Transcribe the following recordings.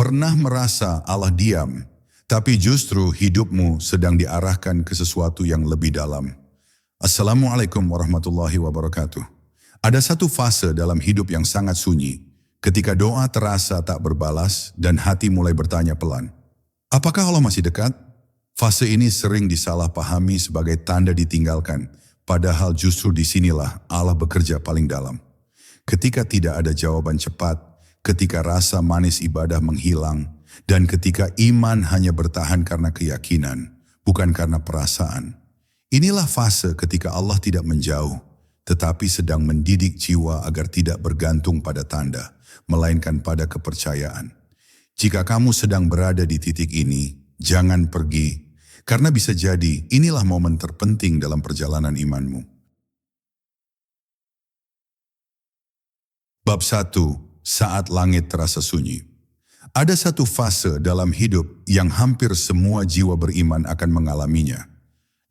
Pernah merasa Allah diam, tapi justru hidupmu sedang diarahkan ke sesuatu yang lebih dalam. Assalamualaikum warahmatullahi wabarakatuh. Ada satu fase dalam hidup yang sangat sunyi, ketika doa terasa tak berbalas dan hati mulai bertanya pelan. Apakah Allah masih dekat? Fase ini sering disalahpahami sebagai tanda ditinggalkan, padahal justru disinilah Allah bekerja paling dalam. Ketika tidak ada jawaban cepat, ketika rasa manis ibadah menghilang, dan ketika iman hanya bertahan karena keyakinan, bukan karena perasaan. Inilah fase ketika Allah tidak menjauh, tetapi sedang mendidik jiwa agar tidak bergantung pada tanda, melainkan pada kepercayaan. Jika kamu sedang berada di titik ini, jangan pergi, karena bisa jadi inilah momen terpenting dalam perjalanan imanmu. Bab 1. Saat langit terasa sunyi. Ada satu fase dalam hidup yang hampir semua jiwa beriman akan mengalaminya,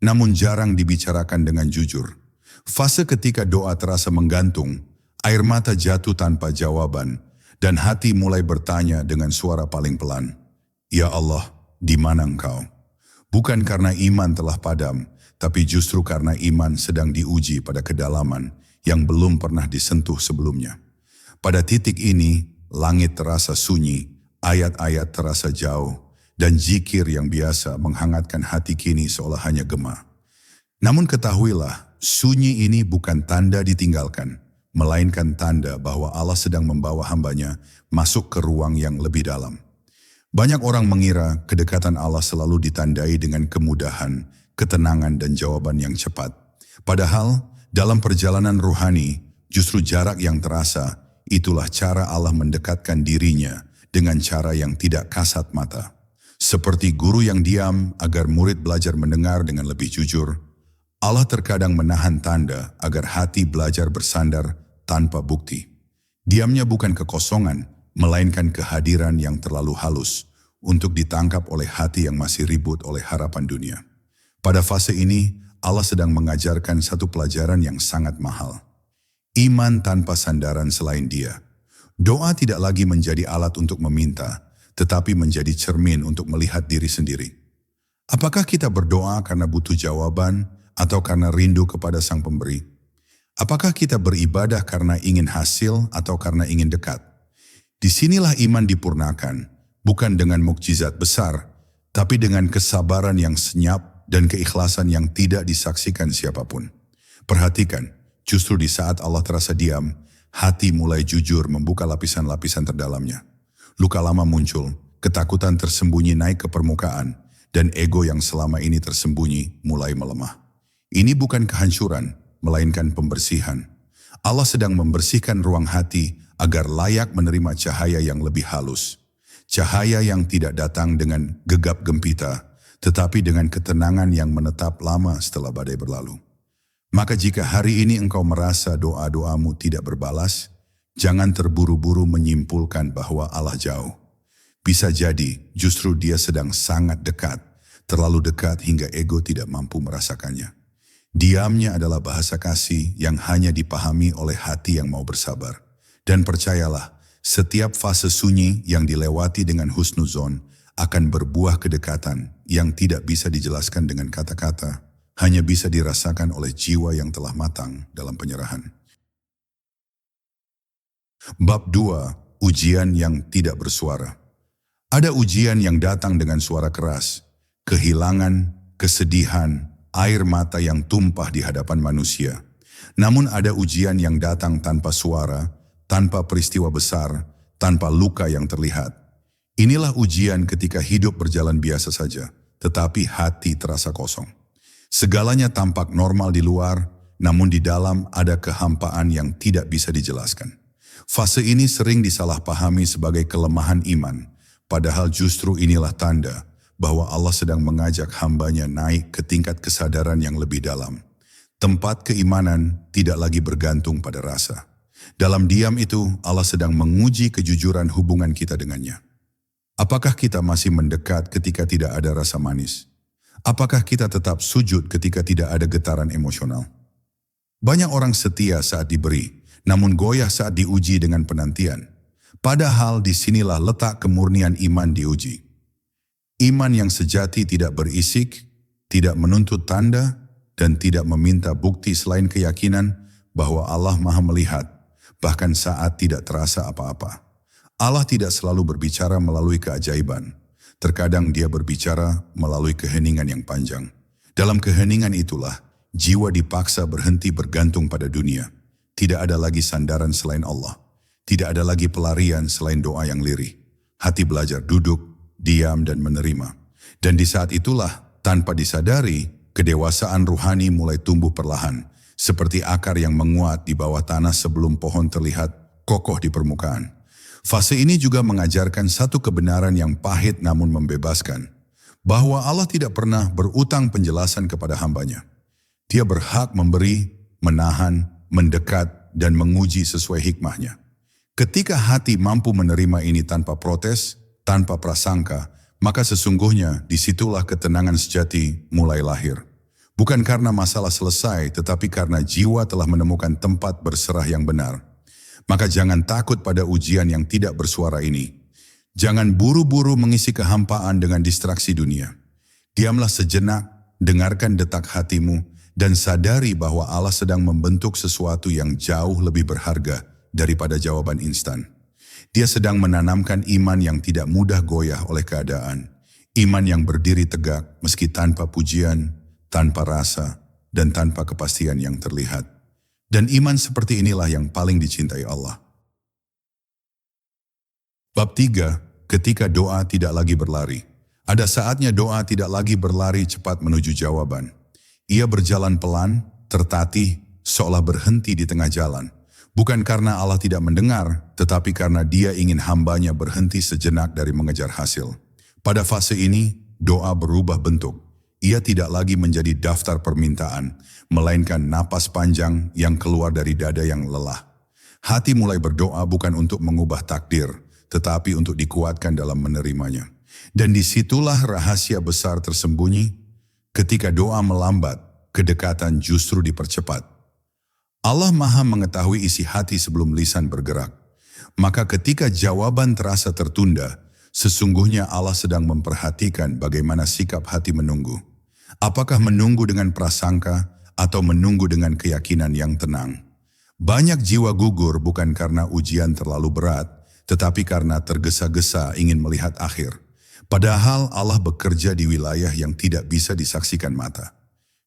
namun jarang dibicarakan dengan jujur. Fase ketika doa terasa menggantung, air mata jatuh tanpa jawaban, dan hati mulai bertanya dengan suara paling pelan, "Ya Allah, di mana Engkau?" Bukan karena iman telah padam, tapi justru karena iman sedang diuji pada kedalaman yang belum pernah disentuh sebelumnya. Pada titik ini, langit terasa sunyi, ayat-ayat terasa jauh, dan zikir yang biasa menghangatkan hati kini seolah hanya gema. Namun ketahuilah, sunyi ini bukan tanda ditinggalkan, melainkan tanda bahwa Allah sedang membawa hambanya masuk ke ruang yang lebih dalam. Banyak orang mengira kedekatan Allah selalu ditandai dengan kemudahan, ketenangan, dan jawaban yang cepat. Padahal, dalam perjalanan ruhani, justru jarak yang terasa, itulah cara Allah mendekatkan dirinya dengan cara yang tidak kasat mata. Seperti guru yang diam agar murid belajar mendengar dengan lebih jujur, Allah terkadang menahan tanda agar hati belajar bersandar tanpa bukti. Diamnya bukan kekosongan, melainkan kehadiran yang terlalu halus untuk ditangkap oleh hati yang masih ribut oleh harapan dunia. Pada fase ini, Allah sedang mengajarkan satu pelajaran yang sangat mahal. Iman tanpa sandaran selain Dia. Doa tidak lagi menjadi alat untuk meminta, tetapi menjadi cermin untuk melihat diri sendiri. Apakah kita berdoa karena butuh jawaban atau karena rindu kepada Sang Pemberi? Apakah kita beribadah karena ingin hasil atau karena ingin dekat? Disinilah iman dipurnakan, bukan dengan mukjizat besar, tapi dengan kesabaran yang senyap dan keikhlasan yang tidak disaksikan siapapun. Perhatikan, justru di saat Allah terasa diam, hati mulai jujur membuka lapisan-lapisan terdalamnya. Luka lama muncul, ketakutan tersembunyi naik ke permukaan, dan ego yang selama ini tersembunyi mulai melemah. Ini bukan kehancuran, melainkan pembersihan. Allah sedang membersihkan ruang hati agar layak menerima cahaya yang lebih halus. Cahaya yang tidak datang dengan gegap gempita, tetapi dengan ketenangan yang menetap lama setelah badai berlalu. Maka jika hari ini engkau merasa doa-doamu tidak berbalas, jangan terburu-buru menyimpulkan bahwa Allah jauh. Bisa jadi justru Dia sedang sangat dekat, terlalu dekat hingga ego tidak mampu merasakannya. Diamnya adalah bahasa kasih yang hanya dipahami oleh hati yang mau bersabar. Dan percayalah, setiap fase sunyi yang dilewati dengan husnuzon akan berbuah kedekatan yang tidak bisa dijelaskan dengan kata-kata, hanya bisa dirasakan oleh jiwa yang telah matang dalam penyerahan. Bab 2. Ujian yang tidak bersuara. Ada ujian yang datang dengan suara keras, kehilangan, kesedihan, air mata yang tumpah di hadapan manusia. Namun ada ujian yang datang tanpa suara, tanpa peristiwa besar, tanpa luka yang terlihat. Inilah ujian ketika hidup berjalan biasa saja, tetapi hati terasa kosong. Segalanya tampak normal di luar, namun di dalam ada kehampaan yang tidak bisa dijelaskan. Fase ini sering disalahpahami sebagai kelemahan iman, padahal justru inilah tanda bahwa Allah sedang mengajak hambanya naik ke tingkat kesadaran yang lebih dalam. Tempat keimanan tidak lagi bergantung pada rasa. Dalam diam itu, Allah sedang menguji kejujuran hubungan kita dengannya. Apakah kita masih mendekat ketika tidak ada rasa manis? Apakah kita tetap sujud ketika tidak ada getaran emosional? Banyak orang setia saat diberi, namun goyah saat diuji dengan penantian. Padahal disinilah letak kemurnian iman diuji. Iman yang sejati tidak berisik, tidak menuntut tanda, dan tidak meminta bukti selain keyakinan bahwa Allah Maha melihat, bahkan saat tidak terasa apa-apa. Allah tidak selalu berbicara melalui keajaiban. Terkadang Dia berbicara melalui keheningan yang panjang. Dalam keheningan itulah, jiwa dipaksa berhenti bergantung pada dunia. Tidak ada lagi sandaran selain Allah. Tidak ada lagi pelarian selain doa yang lirih. Hati belajar duduk, diam dan menerima. Dan di saat itulah, tanpa disadari, kedewasaan ruhani mulai tumbuh perlahan, seperti akar yang menguat di bawah tanah sebelum pohon terlihat kokoh di permukaan. Fase ini juga mengajarkan satu kebenaran yang pahit namun membebaskan, bahwa Allah tidak pernah berutang penjelasan kepada hambanya. Dia berhak memberi, menahan, mendekat, dan menguji sesuai hikmahnya. Ketika hati mampu menerima ini tanpa protes, tanpa prasangka, maka sesungguhnya disitulah ketenangan sejati mulai lahir. Bukan karena masalah selesai, tetapi karena jiwa telah menemukan tempat berserah yang benar. Maka jangan takut pada ujian yang tidak bersuara ini. Jangan buru-buru mengisi kehampaan dengan distraksi dunia. Diamlah sejenak, dengarkan detak hatimu, dan sadari bahwa Allah sedang membentuk sesuatu yang jauh lebih berharga daripada jawaban instan. Dia sedang menanamkan iman yang tidak mudah goyah oleh keadaan. Iman yang berdiri tegak meski tanpa pujian, tanpa rasa, dan tanpa kepastian yang terlihat. Dan iman seperti inilah yang paling dicintai Allah. Bab 3, ketika doa tidak lagi berlari. Ada saatnya doa tidak lagi berlari cepat menuju jawaban. Ia berjalan pelan, tertatih, seolah berhenti di tengah jalan. Bukan karena Allah tidak mendengar, tetapi karena Dia ingin hambanya berhenti sejenak dari mengejar hasil. Pada fase ini, doa berubah bentuk. Ia tidak lagi menjadi daftar permintaan, melainkan napas panjang yang keluar dari dada yang lelah. Hati mulai berdoa bukan untuk mengubah takdir, tetapi untuk dikuatkan dalam menerimanya. Dan disitulah rahasia besar tersembunyi. Ketika doa melambat, kedekatan justru dipercepat. Allah Maha mengetahui isi hati sebelum lisan bergerak. Maka ketika jawaban terasa tertunda, sesungguhnya Allah sedang memperhatikan bagaimana sikap hati menunggu. Apakah menunggu dengan prasangka atau menunggu dengan keyakinan yang tenang? Banyak jiwa gugur bukan karena ujian terlalu berat, tetapi karena tergesa-gesa ingin melihat akhir. Padahal Allah bekerja di wilayah yang tidak bisa disaksikan mata.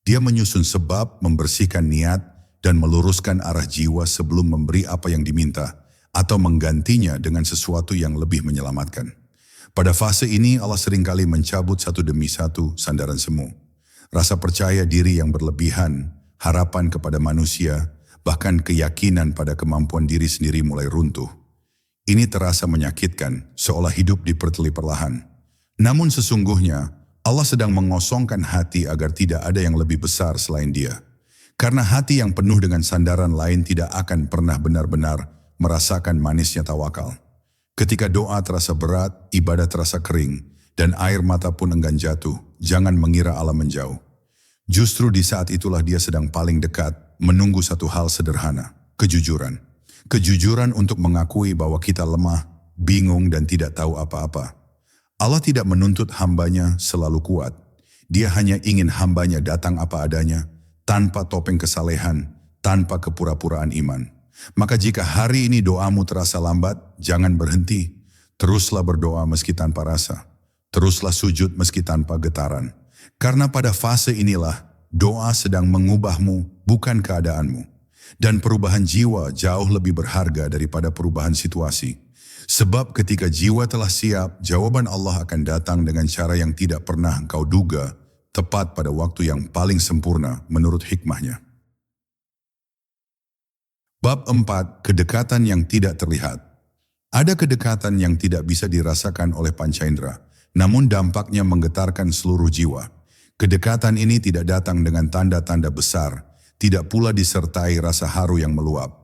Dia menyusun sebab, membersihkan niat, dan meluruskan arah jiwa sebelum memberi apa yang diminta, atau menggantinya dengan sesuatu yang lebih menyelamatkan. Pada fase ini Allah seringkali mencabut satu demi satu sandaran semu. Rasa percaya diri yang berlebihan, harapan kepada manusia, bahkan keyakinan pada kemampuan diri sendiri mulai runtuh. Ini terasa menyakitkan, seolah hidup diperteli perlahan. Namun sesungguhnya, Allah sedang mengosongkan hati agar tidak ada yang lebih besar selain Dia. Karena hati yang penuh dengan sandaran lain tidak akan pernah benar-benar merasakan manisnya tawakal. Ketika doa terasa berat, ibadah terasa kering, dan air mata pun enggan jatuh, jangan mengira Allah menjauh. Justru di saat itulah Dia sedang paling dekat, menunggu satu hal sederhana, kejujuran. Kejujuran untuk mengakui bahwa kita lemah, bingung dan tidak tahu apa-apa. Allah tidak menuntut hambanya selalu kuat. Dia hanya ingin hambanya datang apa adanya, tanpa topeng kesalehan, tanpa kepura-puraan iman. Maka jika hari ini doamu terasa lambat, jangan berhenti. Teruslah berdoa meski tanpa rasa. Teruslah sujud meski tanpa getaran. Karena pada fase inilah, doa sedang mengubahmu, bukan keadaanmu. Dan perubahan jiwa jauh lebih berharga daripada perubahan situasi. Sebab ketika jiwa telah siap, jawaban Allah akan datang dengan cara yang tidak pernah engkau duga, tepat pada waktu yang paling sempurna menurut hikmahnya. Bab 4, kedekatan yang tidak terlihat. Ada kedekatan yang tidak bisa dirasakan oleh panca indera, namun dampaknya menggetarkan seluruh jiwa. Kedekatan ini tidak datang dengan tanda-tanda besar, tidak pula disertai rasa haru yang meluap.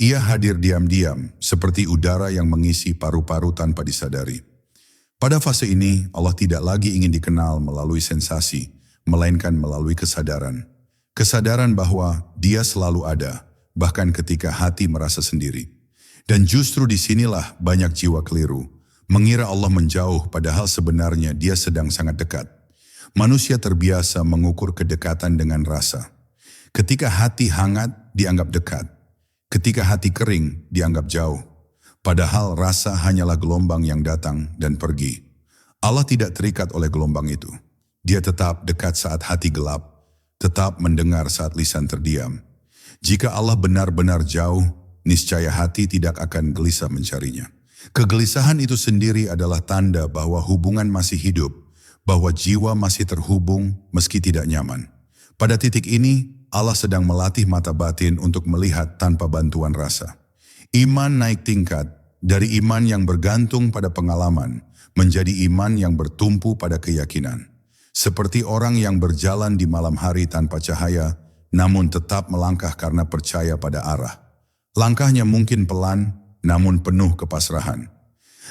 Ia hadir diam-diam, seperti udara yang mengisi paru-paru tanpa disadari. Pada fase ini, Allah tidak lagi ingin dikenal melalui sensasi, melainkan melalui kesadaran. Kesadaran bahwa Dia selalu ada, bahkan ketika hati merasa sendiri. Dan justru disinilah banyak jiwa keliru, mengira Allah menjauh padahal sebenarnya dia sedang sangat dekat. Manusia terbiasa mengukur kedekatan dengan rasa. Ketika hati hangat, dianggap dekat. Ketika hati kering, dianggap jauh. Padahal rasa hanyalah gelombang yang datang dan pergi. Allah tidak terikat oleh gelombang itu. Dia tetap dekat saat hati gelap, tetap mendengar saat lisan terdiam. Jika Allah benar-benar jauh, niscaya hati tidak akan gelisah mencarinya. Kegelisahan itu sendiri adalah tanda bahwa hubungan masih hidup, bahwa jiwa masih terhubung meski tidak nyaman. Pada titik ini, Allah sedang melatih mata batin untuk melihat tanpa bantuan rasa. Iman naik tingkat dari iman yang bergantung pada pengalaman menjadi iman yang bertumpu pada keyakinan. Seperti orang yang berjalan di malam hari tanpa cahaya, namun tetap melangkah karena percaya pada arah. Langkahnya mungkin pelan, namun penuh kepasrahan.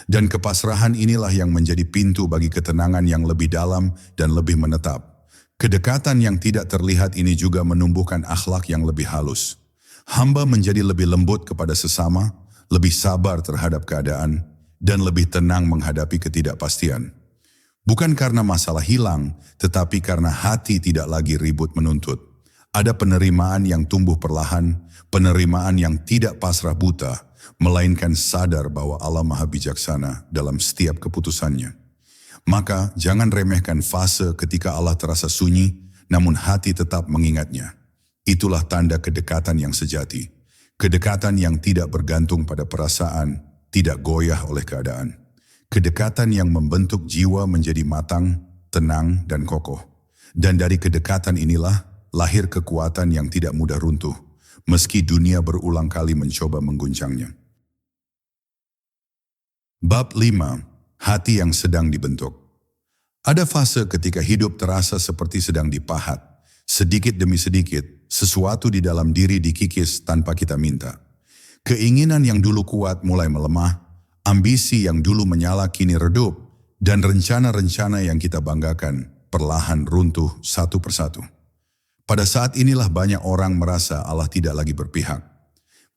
Dan kepasrahan inilah yang menjadi pintu bagi ketenangan yang lebih dalam dan lebih menetap. Kedekatan yang tidak terlihat ini juga menumbuhkan akhlak yang lebih halus. Hamba menjadi lebih lembut kepada sesama, lebih sabar terhadap keadaan, dan lebih tenang menghadapi ketidakpastian. Bukan karena masalah hilang, tetapi karena hati tidak lagi ribut menuntut. Ada penerimaan yang tumbuh perlahan, penerimaan yang tidak pasrah buta, melainkan sadar bahwa Allah Maha Bijaksana dalam setiap keputusannya. Maka jangan remehkan fase ketika Allah terasa sunyi, namun hati tetap mengingatnya. Itulah tanda kedekatan yang sejati. Kedekatan yang tidak bergantung pada perasaan, tidak goyah oleh keadaan. Kedekatan yang membentuk jiwa menjadi matang, tenang, dan kokoh. Dan dari kedekatan inilah lahir kekuatan yang tidak mudah runtuh, meski dunia berulang kali mencoba mengguncangnya. Bab 5. Hati yang sedang dibentuk. Ada fase ketika hidup terasa seperti sedang dipahat. Sedikit demi sedikit, sesuatu di dalam diri dikikis tanpa kita minta. Keinginan yang dulu kuat mulai melemah, ambisi yang dulu menyala kini redup, dan rencana-rencana yang kita banggakan perlahan runtuh satu persatu. Pada saat inilah banyak orang merasa Allah tidak lagi berpihak.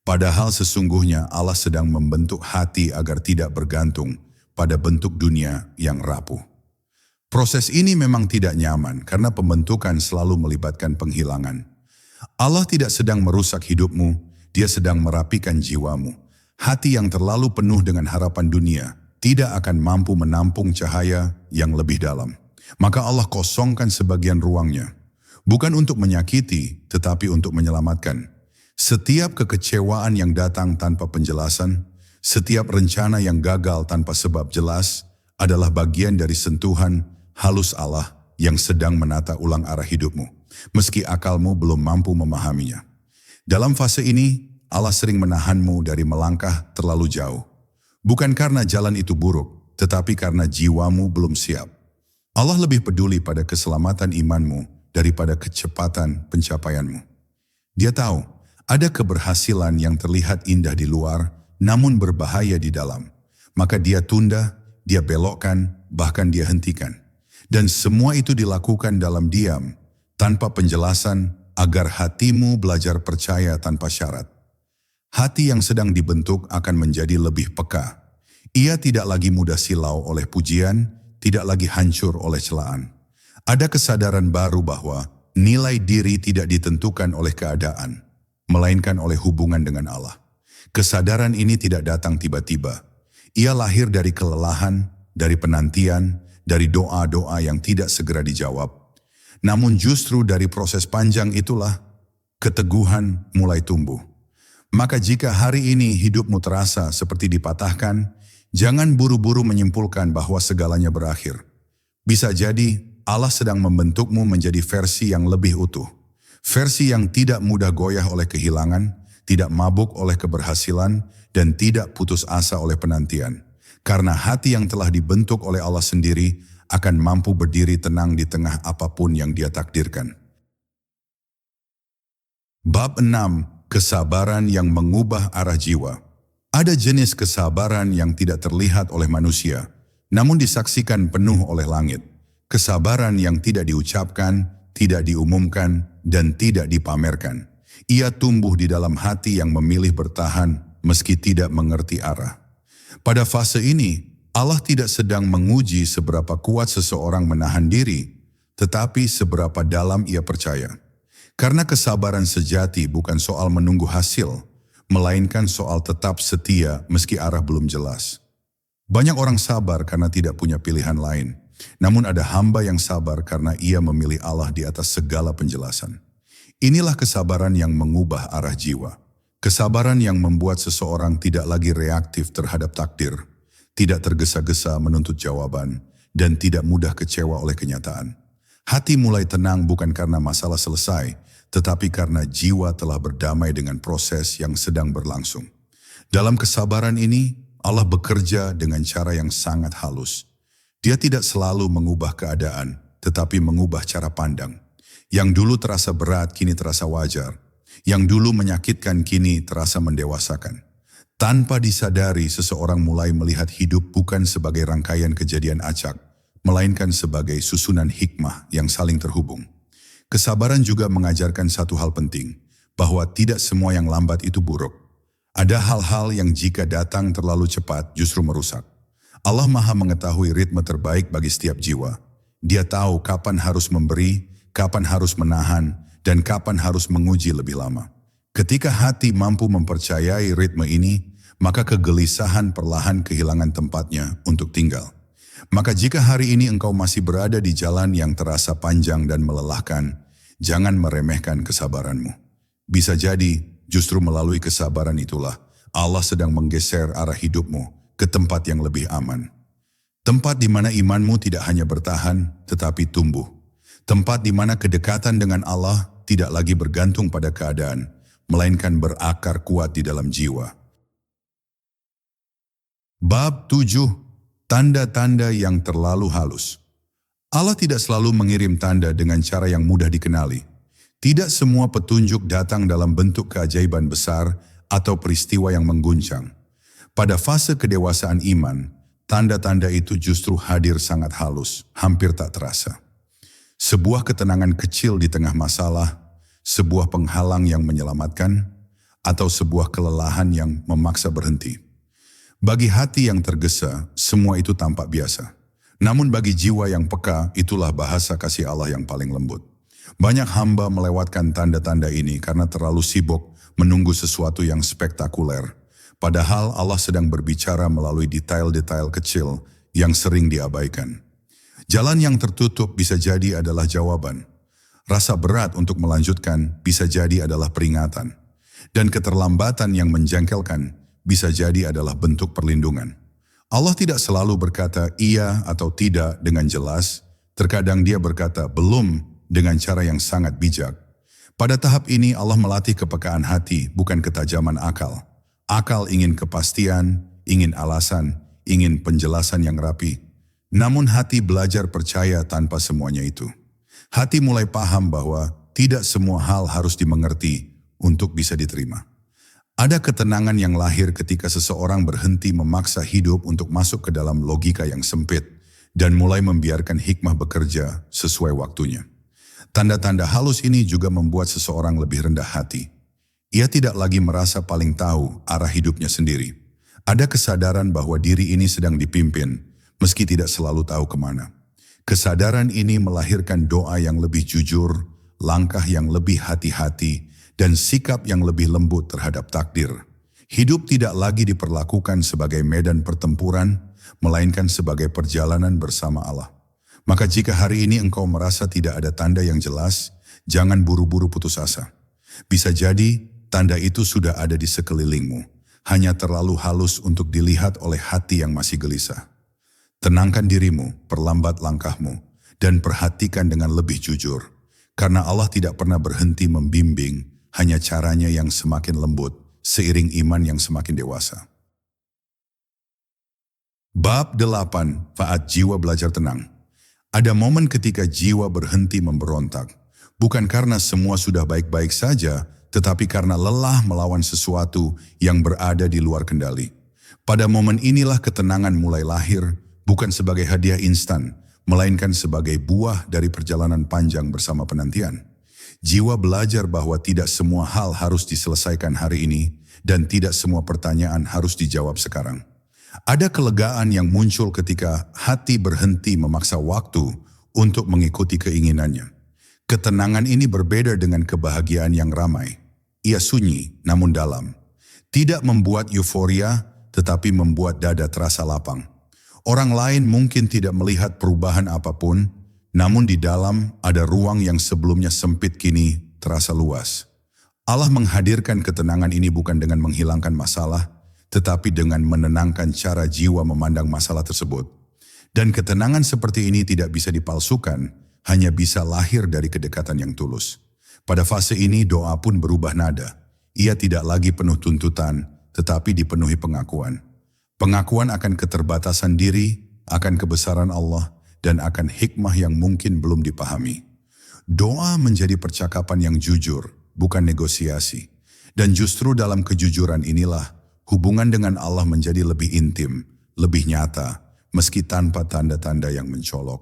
Padahal sesungguhnya Allah sedang membentuk hati agar tidak bergantung pada bentuk dunia yang rapuh. Proses ini memang tidak nyaman karena pembentukan selalu melibatkan penghilangan. Allah tidak sedang merusak hidupmu, Dia sedang merapikan jiwamu. Hati yang terlalu penuh dengan harapan dunia tidak akan mampu menampung cahaya yang lebih dalam. Maka Allah kosongkan sebagian ruangnya. Bukan untuk menyakiti, tetapi untuk menyelamatkan. Setiap kekecewaan yang datang tanpa penjelasan, setiap rencana yang gagal tanpa sebab jelas, adalah bagian dari sentuhan halus Allah yang sedang menata ulang arah hidupmu, meski akalmu belum mampu memahaminya. Dalam fase ini, Allah sering menahanmu dari melangkah terlalu jauh. Bukan karena jalan itu buruk, tetapi karena jiwamu belum siap. Allah lebih peduli pada keselamatan imanmu daripada kecepatan pencapaianmu. Dia tahu, ada keberhasilan yang terlihat indah di luar, namun berbahaya di dalam. Maka Dia tunda, Dia belokkan, bahkan Dia hentikan. Dan semua itu dilakukan dalam diam, tanpa penjelasan, agar hatimu belajar percaya tanpa syarat. Hati yang sedang dibentuk akan menjadi lebih peka. Ia tidak lagi mudah silau oleh pujian, tidak lagi hancur oleh celaan. Ada kesadaran baru bahwa nilai diri tidak ditentukan oleh keadaan, melainkan oleh hubungan dengan Allah. Kesadaran ini tidak datang tiba-tiba. Ia lahir dari kelelahan, dari penantian, dari doa-doa yang tidak segera dijawab. Namun justru dari proses panjang itulah keteguhan mulai tumbuh. Maka jika hari ini hidupmu terasa seperti dipatahkan, jangan buru-buru menyimpulkan bahwa segalanya berakhir. Bisa jadi Allah sedang membentukmu menjadi versi yang lebih utuh. Versi yang tidak mudah goyah oleh kehilangan, tidak mabuk oleh keberhasilan, dan tidak putus asa oleh penantian. Karena hati yang telah dibentuk oleh Allah sendiri akan mampu berdiri tenang di tengah apapun yang Dia takdirkan. Bab 6. Kesabaran yang mengubah arah jiwa. Ada jenis kesabaran yang tidak terlihat oleh manusia, namun disaksikan penuh oleh langit. Kesabaran yang tidak diucapkan, tidak diumumkan, dan tidak dipamerkan. Ia tumbuh di dalam hati yang memilih bertahan meski tidak mengerti arah. Pada fase ini, Allah tidak sedang menguji seberapa kuat seseorang menahan diri, tetapi seberapa dalam ia percaya. Karena kesabaran sejati bukan soal menunggu hasil, melainkan soal tetap setia meski arah belum jelas. Banyak orang sabar karena tidak punya pilihan lain. Namun ada hamba yang sabar karena ia memilih Allah di atas segala penjelasan. Inilah kesabaran yang mengubah arah jiwa. Kesabaran yang membuat seseorang tidak lagi reaktif terhadap takdir, tidak tergesa-gesa menuntut jawaban, dan tidak mudah kecewa oleh kenyataan. Hati mulai tenang bukan karena masalah selesai, tetapi karena jiwa telah berdamai dengan proses yang sedang berlangsung. Dalam kesabaran ini, Allah bekerja dengan cara yang sangat halus. Dia tidak selalu mengubah keadaan, tetapi mengubah cara pandang. Yang dulu terasa berat, kini terasa wajar. Yang dulu menyakitkan, kini terasa mendewasakan. Tanpa disadari, seseorang mulai melihat hidup bukan sebagai rangkaian kejadian acak, melainkan sebagai susunan hikmah yang saling terhubung. Kesabaran juga mengajarkan satu hal penting, bahwa tidak semua yang lambat itu buruk. Ada hal-hal yang jika datang terlalu cepat justru merusak. Allah Maha mengetahui ritme terbaik bagi setiap jiwa. Dia tahu kapan harus memberi, kapan harus menahan, dan kapan harus menguji lebih lama. Ketika hati mampu mempercayai ritme ini, maka kegelisahan perlahan kehilangan tempatnya untuk tinggal. Maka jika hari ini engkau masih berada di jalan yang terasa panjang dan melelahkan, jangan meremehkan kesabaranmu. Bisa jadi, justru melalui kesabaran itulah, Allah sedang menggeser arah hidupmu ke tempat yang lebih aman. Tempat di mana imanmu tidak hanya bertahan, tetapi tumbuh. Tempat di mana kedekatan dengan Allah tidak lagi bergantung pada keadaan, melainkan berakar kuat di dalam jiwa. Bab 7. Tanda-tanda yang terlalu halus. Allah tidak selalu mengirim tanda dengan cara yang mudah dikenali. Tidak semua petunjuk datang dalam bentuk keajaiban besar atau peristiwa yang mengguncang. Pada fase kedewasaan iman, tanda-tanda itu justru hadir sangat halus, hampir tak terasa. Sebuah ketenangan kecil di tengah masalah, sebuah penghalang yang menyelamatkan, atau sebuah kelelahan yang memaksa berhenti. Bagi hati yang tergesa, semua itu tampak biasa. Namun bagi jiwa yang peka, itulah bahasa kasih Allah yang paling lembut. Banyak hamba melewatkan tanda-tanda ini karena terlalu sibuk menunggu sesuatu yang spektakuler. Padahal Allah sedang berbicara melalui detail-detail kecil yang sering diabaikan. Jalan yang tertutup bisa jadi adalah jawaban. Rasa berat untuk melanjutkan bisa jadi adalah peringatan. Dan keterlambatan yang menjengkelkan bisa jadi adalah bentuk perlindungan. Allah tidak selalu berkata iya atau tidak dengan jelas. Terkadang dia berkata belum dengan cara yang sangat bijak. Pada tahap ini Allah melatih kepekaan hati, bukan ketajaman akal. Akal ingin kepastian, ingin alasan, ingin penjelasan yang rapi. Namun hati belajar percaya tanpa semuanya itu. Hati mulai paham bahwa tidak semua hal harus dimengerti untuk bisa diterima. Ada ketenangan yang lahir ketika seseorang berhenti memaksa hidup untuk masuk ke dalam logika yang sempit dan mulai membiarkan hikmah bekerja sesuai waktunya. Tanda-tanda halus ini juga membuat seseorang lebih rendah hati. Ia tidak lagi merasa paling tahu arah hidupnya sendiri. Ada kesadaran bahwa diri ini sedang dipimpin, meski tidak selalu tahu kemana. Kesadaran ini melahirkan doa yang lebih jujur, langkah yang lebih hati-hati, dan sikap yang lebih lembut terhadap takdir. Hidup tidak lagi diperlakukan sebagai medan pertempuran, melainkan sebagai perjalanan bersama Allah. Maka jika hari ini engkau merasa tidak ada tanda yang jelas, jangan buru-buru putus asa. Bisa jadi tanda itu sudah ada di sekelilingmu, hanya terlalu halus untuk dilihat oleh hati yang masih gelisah. Tenangkan dirimu, perlambat langkahmu, dan perhatikan dengan lebih jujur. Karena Allah tidak pernah berhenti membimbing, hanya caranya yang semakin lembut, seiring iman yang semakin dewasa. Bab 8. Faat jiwa belajar tenang. Ada momen ketika jiwa berhenti memberontak, bukan karena semua sudah baik-baik saja, tetapi karena lelah melawan sesuatu yang berada di luar kendali. Pada momen inilah ketenangan mulai lahir, bukan sebagai hadiah instan, melainkan sebagai buah dari perjalanan panjang bersama penantian. Jiwa belajar bahwa tidak semua hal harus diselesaikan hari ini dan tidak semua pertanyaan harus dijawab sekarang. Ada kelegaan yang muncul ketika hati berhenti memaksa waktu untuk mengikuti keinginannya. Ketenangan ini berbeda dengan kebahagiaan yang ramai. Ia sunyi namun dalam. Tidak membuat euforia, tetapi membuat dada terasa lapang. Orang lain mungkin tidak melihat perubahan apapun, namun di dalam ada ruang yang sebelumnya sempit kini terasa luas. Allah menghadirkan ketenangan ini bukan dengan menghilangkan masalah, tetapi dengan menenangkan cara jiwa memandang masalah tersebut. Dan ketenangan seperti ini tidak bisa dipalsukan, hanya bisa lahir dari kedekatan yang tulus. Pada fase ini doa pun berubah nada. Ia tidak lagi penuh tuntutan, tetapi dipenuhi pengakuan. Pengakuan akan keterbatasan diri, akan kebesaran Allah, dan akan hikmah yang mungkin belum dipahami. Doa menjadi percakapan yang jujur, bukan negosiasi. Dan justru dalam kejujuran inilah, hubungan dengan Allah menjadi lebih intim, lebih nyata, meski tanpa tanda-tanda yang mencolok.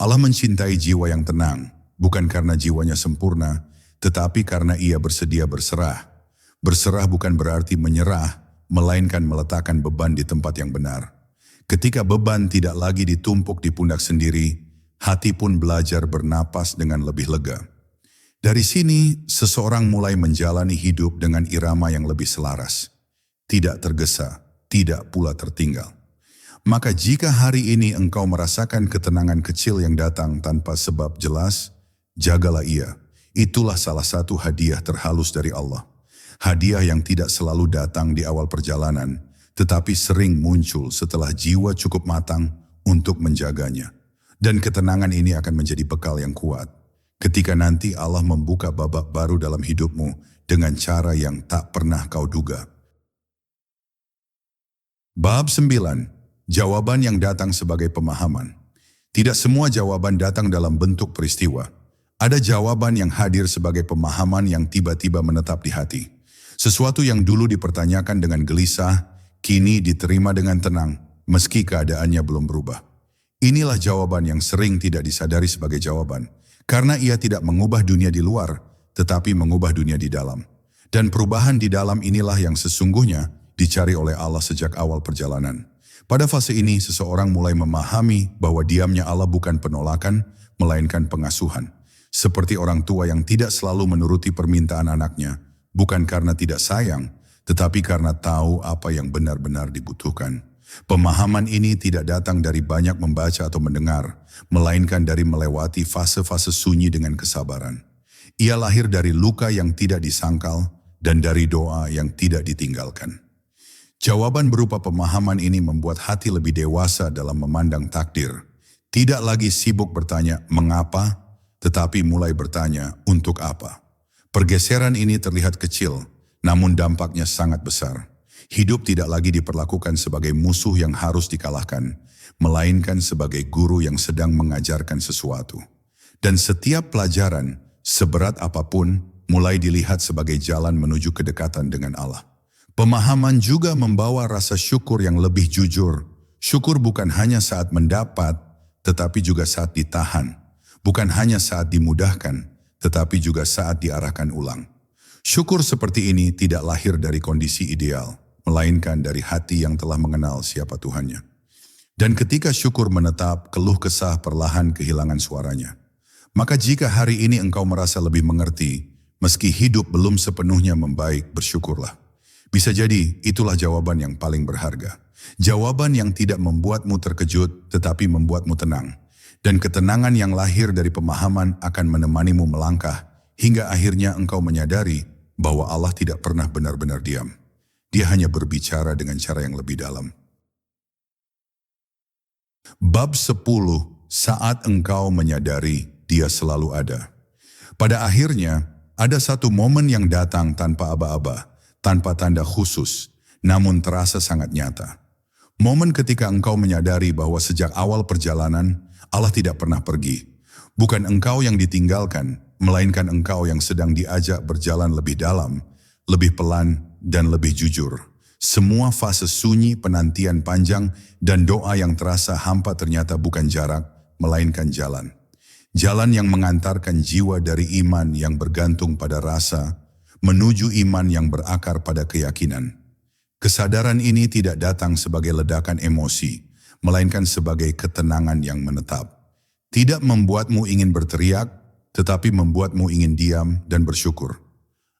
Allah mencintai jiwa yang tenang, bukan karena jiwanya sempurna, tetapi karena ia bersedia berserah. Berserah bukan berarti menyerah, melainkan meletakkan beban di tempat yang benar. Ketika beban tidak lagi ditumpuk di pundak sendiri, hati pun belajar bernapas dengan lebih lega. Dari sini, seseorang mulai menjalani hidup dengan irama yang lebih selaras. Tidak tergesa, tidak pula tertinggal. Maka jika hari ini engkau merasakan ketenangan kecil yang datang tanpa sebab jelas, jagalah ia. Itulah salah satu hadiah terhalus dari Allah. Hadiah yang tidak selalu datang di awal perjalanan, tetapi sering muncul setelah jiwa cukup matang untuk menjaganya. Dan ketenangan ini akan menjadi bekal yang kuat. Ketika nanti Allah membuka babak baru dalam hidupmu dengan cara yang tak pernah kau duga. Bab 9. Jawaban yang datang sebagai pemahaman. Tidak semua jawaban datang dalam bentuk peristiwa. Ada jawaban yang hadir sebagai pemahaman yang tiba-tiba menetap di hati. Sesuatu yang dulu dipertanyakan dengan gelisah, kini diterima dengan tenang, meski keadaannya belum berubah. Inilah jawaban yang sering tidak disadari sebagai jawaban, karena ia tidak mengubah dunia di luar, tetapi mengubah dunia di dalam. Dan perubahan di dalam inilah yang sesungguhnya dicari oleh Allah sejak awal perjalanan. Pada fase ini, seseorang mulai memahami bahwa diamnya Allah bukan penolakan, melainkan pengasuhan. Seperti orang tua yang tidak selalu menuruti permintaan anaknya, bukan karena tidak sayang, tetapi karena tahu apa yang benar-benar dibutuhkan. Pemahaman ini tidak datang dari banyak membaca atau mendengar, melainkan dari melewati fase-fase sunyi dengan kesabaran. Ia lahir dari luka yang tidak disangkal dan dari doa yang tidak ditinggalkan. Jawaban berupa pemahaman ini membuat hati lebih dewasa dalam memandang takdir. Tidak lagi sibuk bertanya mengapa, tetapi mulai bertanya untuk apa. Pergeseran ini terlihat kecil, namun dampaknya sangat besar. Hidup tidak lagi diperlakukan sebagai musuh yang harus dikalahkan, melainkan sebagai guru yang sedang mengajarkan sesuatu. Dan setiap pelajaran, seberat apapun, mulai dilihat sebagai jalan menuju kedekatan dengan Allah. Pemahaman juga membawa rasa syukur yang lebih jujur. Syukur bukan hanya saat mendapat, tetapi juga saat ditahan. Bukan hanya saat dimudahkan, tetapi juga saat diarahkan ulang. Syukur seperti ini tidak lahir dari kondisi ideal, melainkan dari hati yang telah mengenal siapa Tuhannya. Dan ketika syukur menetap, keluh kesah perlahan kehilangan suaranya. Maka jika hari ini engkau merasa lebih mengerti, meski hidup belum sepenuhnya membaik, bersyukurlah. Bisa jadi itulah jawaban yang paling berharga. Jawaban yang tidak membuatmu terkejut, tetapi membuatmu tenang. Dan ketenangan yang lahir dari pemahaman akan menemanimu melangkah, hingga akhirnya engkau menyadari bahwa Allah tidak pernah benar-benar diam. Dia hanya berbicara dengan cara yang lebih dalam. Bab 10. Saat engkau menyadari Dia selalu ada. Pada akhirnya, ada satu momen yang datang tanpa aba-aba, tanpa tanda khusus, namun terasa sangat nyata. Momen ketika engkau menyadari bahwa sejak awal perjalanan, Allah tidak pernah pergi. Bukan engkau yang ditinggalkan, melainkan engkau yang sedang diajak berjalan lebih dalam, lebih pelan, dan lebih jujur. Semua fase sunyi, penantian panjang, dan doa yang terasa hampa ternyata bukan jarak, melainkan jalan. Jalan yang mengantarkan jiwa dari iman yang bergantung pada rasa, menuju iman yang berakar pada keyakinan. Kesadaran ini tidak datang sebagai ledakan emosi, melainkan sebagai ketenangan yang menetap. Tidak membuatmu ingin berteriak, tetapi membuatmu ingin diam dan bersyukur.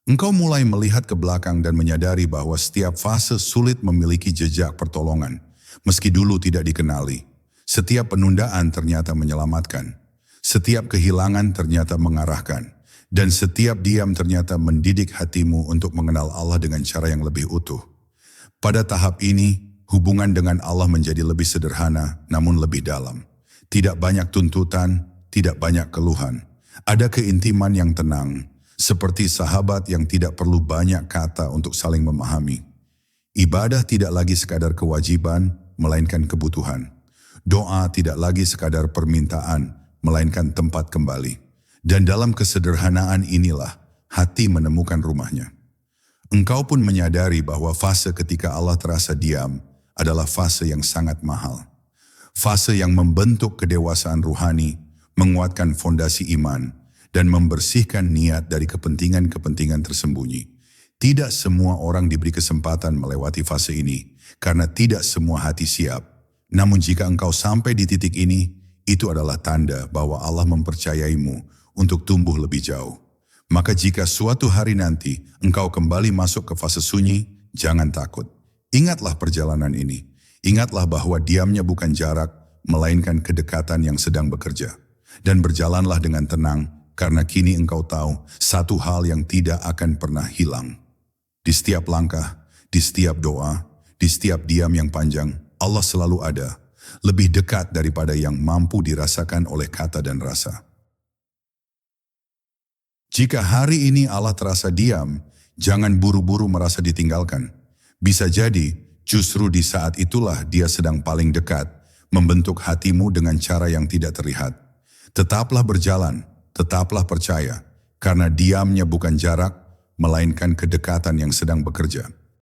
Engkau mulai melihat ke belakang dan menyadari bahwa setiap fase sulit memiliki jejak pertolongan, meski dulu tidak dikenali. Setiap penundaan ternyata menyelamatkan. Setiap kehilangan ternyata mengarahkan. Dan setiap diam ternyata mendidik hatimu untuk mengenal Allah dengan cara yang lebih utuh. Pada tahap ini, hubungan dengan Allah menjadi lebih sederhana, namun lebih dalam. Tidak banyak tuntutan, tidak banyak keluhan. Ada keintiman yang tenang, seperti sahabat yang tidak perlu banyak kata untuk saling memahami. Ibadah tidak lagi sekadar kewajiban, melainkan kebutuhan. Doa tidak lagi sekadar permintaan, melainkan tempat kembali. Dan dalam kesederhanaan inilah hati menemukan rumahnya. Engkau pun menyadari bahwa fase ketika Allah terasa diam adalah fase yang sangat mahal. Fase yang membentuk kedewasaan ruhani, menguatkan fondasi iman, dan membersihkan niat dari kepentingan-kepentingan tersembunyi. Tidak semua orang diberi kesempatan melewati fase ini, karena tidak semua hati siap. Namun jika engkau sampai di titik ini, itu adalah tanda bahwa Allah mempercayaimu untuk tumbuh lebih jauh. Maka jika suatu hari nanti engkau kembali masuk ke fase sunyi, jangan takut. Ingatlah perjalanan ini. Ingatlah bahwa diamnya bukan jarak, melainkan kedekatan yang sedang bekerja. Dan berjalanlah dengan tenang, karena kini engkau tahu satu hal yang tidak akan pernah hilang. Di setiap langkah, di setiap doa, di setiap diam yang panjang, Allah selalu ada, lebih dekat daripada yang mampu dirasakan oleh kata dan rasa. Jika hari ini Allah terasa diam, jangan buru-buru merasa ditinggalkan. Bisa jadi, justru di saat itulah Dia sedang paling dekat, membentuk hatimu dengan cara yang tidak terlihat. Tetaplah berjalan, tetaplah percaya, karena diamnya bukan jarak, melainkan kedekatan yang sedang bekerja.